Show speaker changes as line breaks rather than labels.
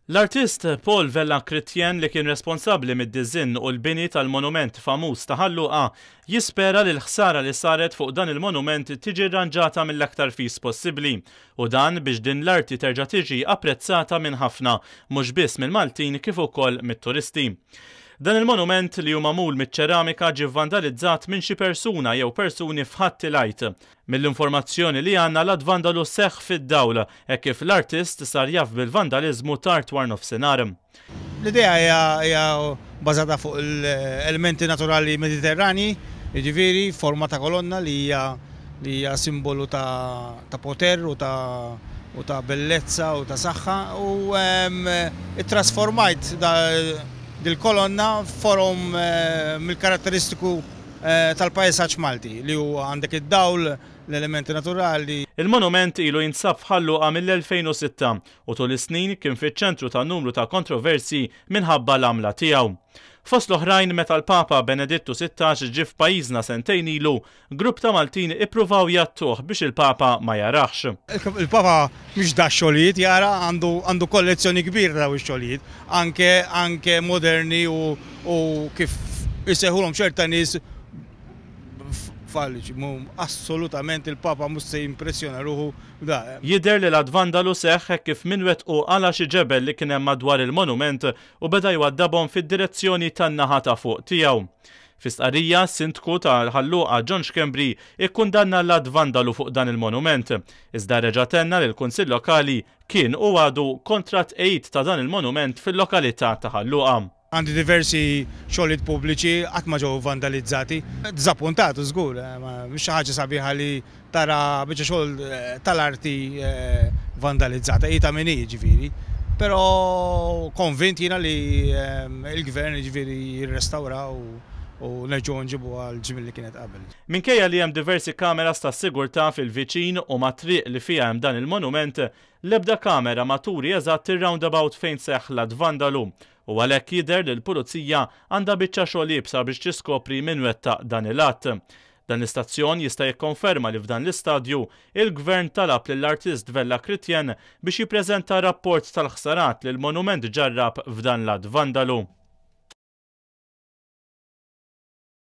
L-artist Paul Vella Chrétien li kien responsabbli mid-diżinn u l-bini tal-monument famuż ta' Ħalluqa jispera li l-ħsara li saret fuq dan il-monument tiġi rranġata mill-aktar fis possibbli u dan biex din l-arti terġa' tiġi apprezzata minn ħafna mhux biss mill-Maltin kif ukoll mit-turisti. Dan il-monument li hu magħmul miċ-ċeramika ġie vandalizzat minn xi persuna jew persuni f'ħatti lajt. Mill-informazzjoni li għandna l-vandalu seħħ fid-dawl hekk kif l-artist sar jaf bil-vandaliżmu tard war nofsinhar.
L-idea hija bażata fuq l-elementi naturali mediterrani, jiġifieri forma ta' kolonna li hija simbolu ta' poter u ta' bellezza u ta' saħħa u ittrasformajt dil-kolonna forum mill-karatteristiku tal-pajsaġġ Malti li huwa għandek id-dawl l-elementi naturali.
Il-monument ilu jinsab f'Ħalluqa mill-2006 u tul is-snin kien fiċ-ċentru ta' numru ta' kontroversi minħabba l-għamla tiegħu. Fost l-oħrajn meta l-Papa Benedittu XVI ġie f'pajjiżna sentejn ilu, grupp ta' Maltin ippruvaw jattuh biex il-Papa ma jaraħx.
Il-Papa mhux da xogħlijiet jara għandu kollezzjoni kbira ta' xogħlijiet, anke moderni u kif iseħħulhom ċerta nies falliċi, assolutament il-Papa mhux se jimpressjona ruħu da.
Jidher li l-vandalu seħħ kif min wettqu għala xi ġebel li kien hemm madwar il-monument u beda jwaddabhom fid-direzzjoni tan-naħa ta' fuq tiegħu. Fis-stqarrija s-sindku tal-Ħalluqa John Schembri ikkundanna l-vandalu fuq dan il-monument. Iżda reġa' tenna li l-Kunsill Lokali kien u għadu kontra tqejjid ta' dan il-monument fil-lokalità ta' Ħalluqa.
Għandi diversi xogħlijiet pubbliċi qatt ma ġew vandalizzati. Dżappuntatu żgur, mhux xi ħaġa sabiħa li tara biċċa xogħol tal-arti vandalizzata, qiegħda min hi jiġifieri. Però konvint jiena li l-gvern jiġifieri jirrestawraw u nerġgħu nġibu għal-ġimgħa li kienet qabel.
Minkejja li hemm diversi kameras ta' sigurtà fil-viċin u mat-triq li fiha hemm dan il-monument, l-ebda kamera ma turi eżatt ir-roundabout fejn seħħ l-vandalu. U għalhekk jidher li l-pulizija għandha biċċa xogħol jibsa biex tiskopri min wettaq dan il-att. Dan l-istazzjon jista' jikkonferma li f'dan l-istadju il-Gvern talab lill-artist Vella Chrétien biex jippreżenta rapport tal-ħsarat li l-monument ġarrab f'dan l-att vandalu.